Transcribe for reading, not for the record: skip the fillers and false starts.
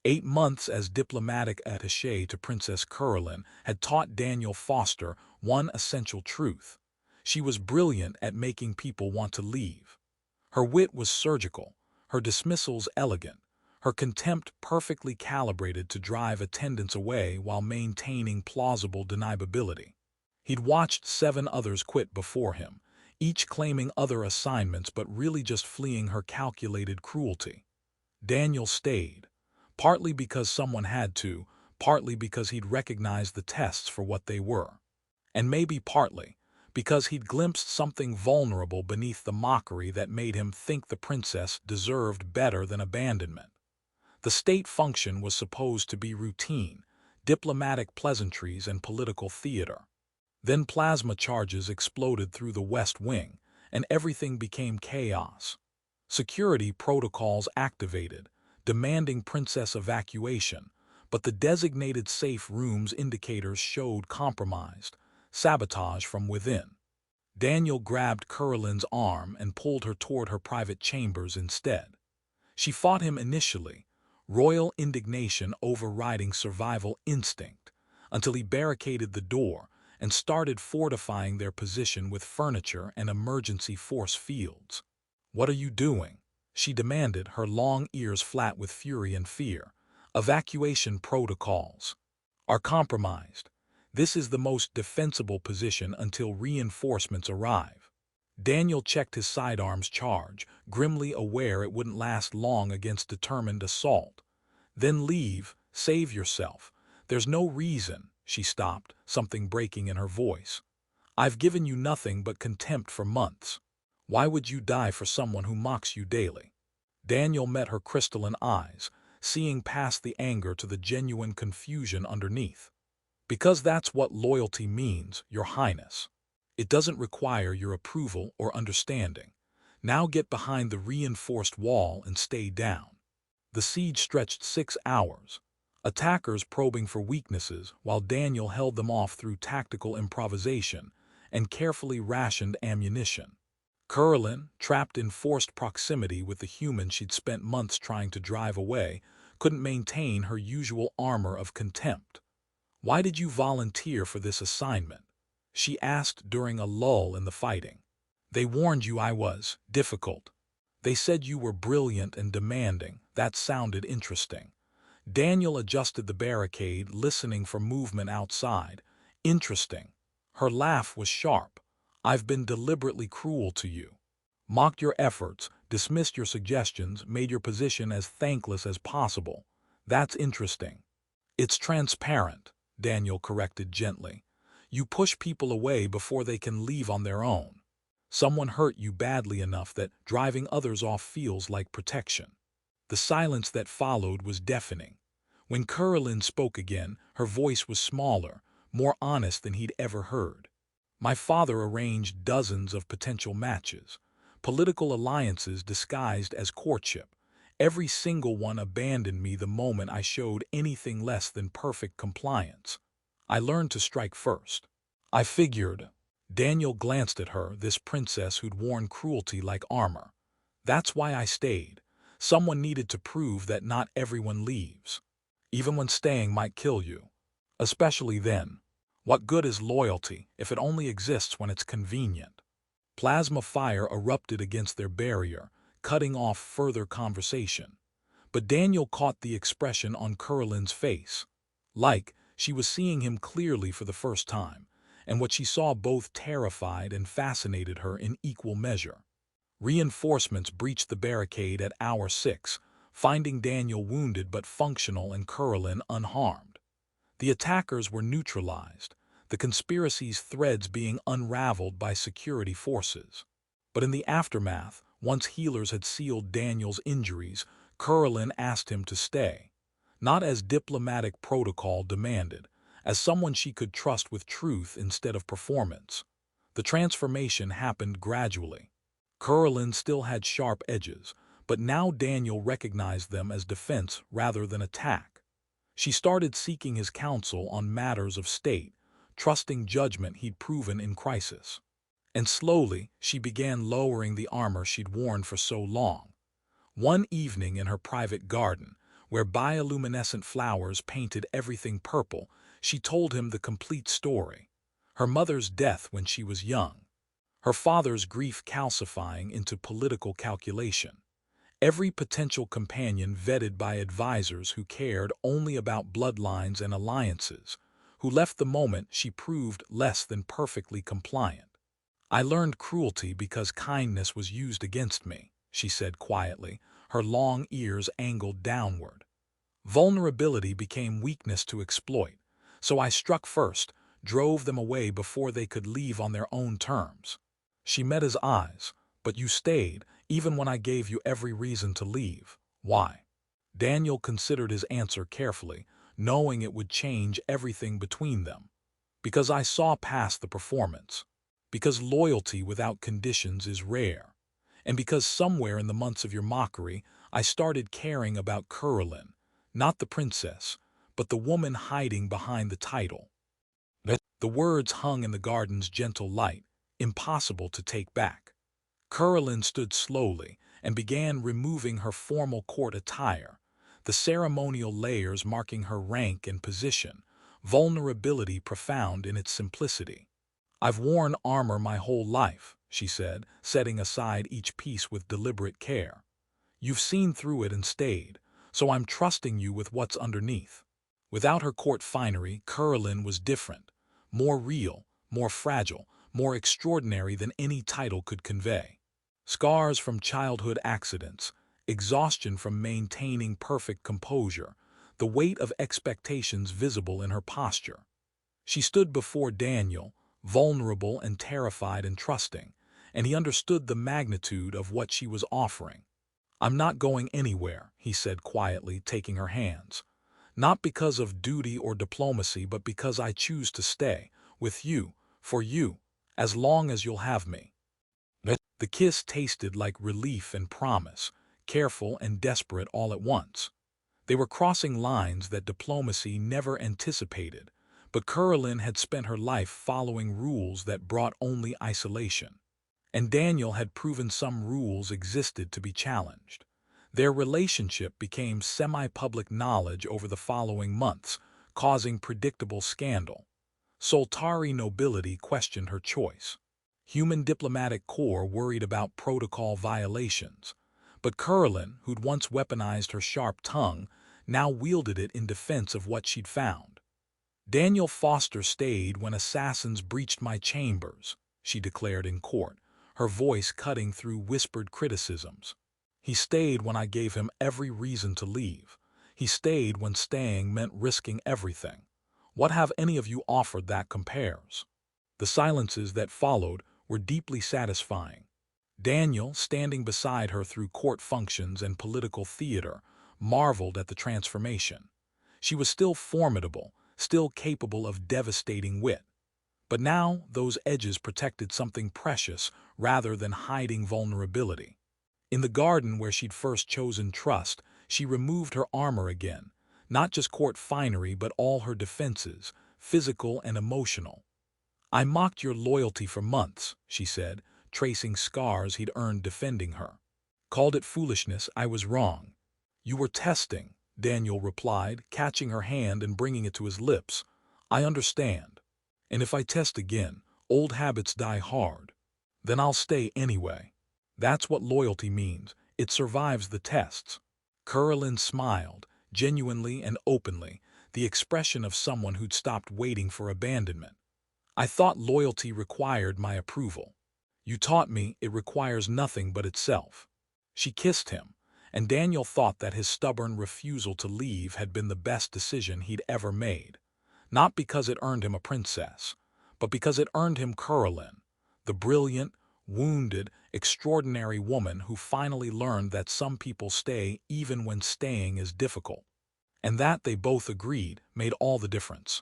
8 months as diplomatic attaché to Princess Caroline had taught Daniel Foster one essential truth. She was brilliant at making people want to leave. Her wit was surgical, her dismissals elegant, her contempt perfectly calibrated to drive attendants away while maintaining plausible deniability. He'd watched 7 others quit before him, each claiming other assignments but really just fleeing her calculated cruelty. Daniel stayed, partly because someone had to, partly because he'd recognized the tests for what they were, and maybe partly because he'd glimpsed something vulnerable beneath the mockery that made him think the princess deserved better than abandonment. The state function was supposed to be routine, diplomatic pleasantries and political theater. Then plasma charges exploded through the West Wing, and everything became chaos. Security protocols activated, demanding princess evacuation, but the designated safe room's indicators showed compromised, sabotage from within. Daniel grabbed Caroline's arm and pulled her toward her private chambers instead. She fought him initially, royal indignation overriding survival instinct, until he barricaded the door and started fortifying their position with furniture and emergency force fields. "What are you doing?" she demanded, her long ears flat with fury and fear. "Evacuation protocols are compromised. This is the most defensible position until reinforcements arrive." Daniel checked his sidearm's charge, grimly aware it wouldn't last long against determined assault. "Then leave, save yourself. There's no reason," she stopped, something breaking in her voice. "I've given you nothing but contempt for months. Why would you die for someone who mocks you daily?" Daniel met her crystalline eyes, seeing past the anger to the genuine confusion underneath. "Because that's what loyalty means, Your Highness. It doesn't require your approval or understanding. Now get behind the reinforced wall and stay down." The siege stretched 6 hours, attackers probing for weaknesses while Daniel held them off through tactical improvisation and carefully rationed ammunition. Caroline, trapped in forced proximity with the human she'd spent months trying to drive away, couldn't maintain her usual armor of contempt. "Why did you volunteer for this assignment?" she asked during a lull in the fighting. "They warned you I was difficult. They said you were brilliant and demanding." That sounded interesting. Daniel adjusted the barricade, listening for movement outside. "Interesting." Her laugh was sharp. "I've been deliberately cruel to you. Mocked your efforts, dismissed your suggestions, made your position as thankless as possible. That's interesting." "It's transparent," Daniel corrected gently. "You push people away before they can leave on their own. Someone hurt you badly enough that driving others off feels like protection." The silence that followed was deafening. When Caroline spoke again, her voice was smaller, more honest than he'd ever heard. "My father arranged dozens of potential matches, political alliances disguised as courtship. Every single one abandoned me the moment I showed anything less than perfect compliance. I learned to strike first. I figured." Daniel glanced at her, this princess who'd worn cruelty like armor. "That's why I stayed. Someone needed to prove that not everyone leaves, even when staying might kill you. Especially then. What good is loyalty if it only exists when it's convenient?" Plasma fire erupted against their barrier, cutting off further conversation. But Daniel caught the expression on Caroline's face. Like she was seeing him clearly for the first time, and what she saw both terrified and fascinated her in equal measure. Reinforcements breached the barricade at hour 6, finding Daniel wounded but functional and Caroline unharmed. The attackers were neutralized, the conspiracy's threads being unraveled by security forces. But in the aftermath, once healers had sealed Daniel's injuries, Caroline asked him to stay. Not as diplomatic protocol demanded, as someone she could trust with truth instead of performance. The transformation happened gradually. Caroline still had sharp edges, but now Daniel recognized them as defense rather than attack. She started seeking his counsel on matters of state, trusting judgment he'd proven in crisis. And slowly, she began lowering the armor she'd worn for so long. One evening in her private garden, where bioluminescent flowers painted everything purple, she told him the complete story. Her mother's death when she was young, her father's grief calcifying into political calculation, every potential companion vetted by advisors who cared only about bloodlines and alliances, who left the moment she proved less than perfectly compliant. "I learned cruelty because kindness was used against me," she said quietly, her long ears angled downward. "Vulnerability became weakness to exploit, so I struck first, drove them away before they could leave on their own terms." She met his eyes. "But you stayed, even when I gave you every reason to leave. Why?" Daniel considered his answer carefully, knowing it would change everything between them. "Because I saw past the performance. Because loyalty without conditions is rare. And because somewhere in the months of your mockery, I started caring about Curlin, not the princess, but the woman hiding behind the title." The words hung in the garden's gentle light, impossible to take back. Curlin stood slowly and began removing her formal court attire, the ceremonial layers marking her rank and position, vulnerability profound in its simplicity. "I've worn armor my whole life," she said, setting aside each piece with deliberate care. "You've seen through it and stayed, so I'm trusting you with what's underneath." Without her court finery, Curlin was different, more real, more fragile, more extraordinary than any title could convey. Scars from childhood accidents, exhaustion from maintaining perfect composure, the weight of expectations visible in her posture. She stood before Daniel, vulnerable and terrified and trusting, and he understood the magnitude of what she was offering. "I'm not going anywhere," he said quietly, taking her hands. "Not because of duty or diplomacy, but because I choose to stay, with you, for you, as long as you'll have me." The kiss tasted like relief and promise, careful and desperate all at once. They were crossing lines that diplomacy never anticipated, but Curlin had spent her life following rules that brought only isolation. And Daniel had proven some rules existed to be challenged. Their relationship became semi-public knowledge over the following months, causing predictable scandal. Soltari nobility questioned her choice. Human diplomatic corps worried about protocol violations. But Curlin, who'd once weaponized her sharp tongue, now wielded it in defense of what she'd found. "Daniel Foster stayed when assassins breached my chambers," she declared in court, her voice cutting through whispered criticisms. "He stayed when I gave him every reason to leave. He stayed when staying meant risking everything. What have any of you offered that compares?" The silences that followed were deeply satisfying. Daniel, standing beside her through court functions and political theater, marveled at the transformation. She was still formidable, still capable of devastating wit. But now those edges protected something precious rather than hiding vulnerability. In the garden where she'd first chosen trust, she removed her armor again, not just court finery but all her defenses, physical and emotional. "I mocked your loyalty for months," she said, tracing scars he'd earned defending her. "Called it foolishness, I was wrong." "You were testing," Daniel replied, catching her hand and bringing it to his lips. "I understand. And if I test again, old habits die hard. Then I'll stay anyway. That's what loyalty means. It survives the tests." Curlin smiled, genuinely and openly, the expression of someone who'd stopped waiting for abandonment. "I thought loyalty required my approval. You taught me it requires nothing but itself." She kissed him, and Daniel thought that his stubborn refusal to leave had been the best decision he'd ever made. Not because it earned him a princess, but because it earned him Curlin, the brilliant, wounded, extraordinary woman who finally learned that some people stay even when staying is difficult. And that, they both agreed, made all the difference.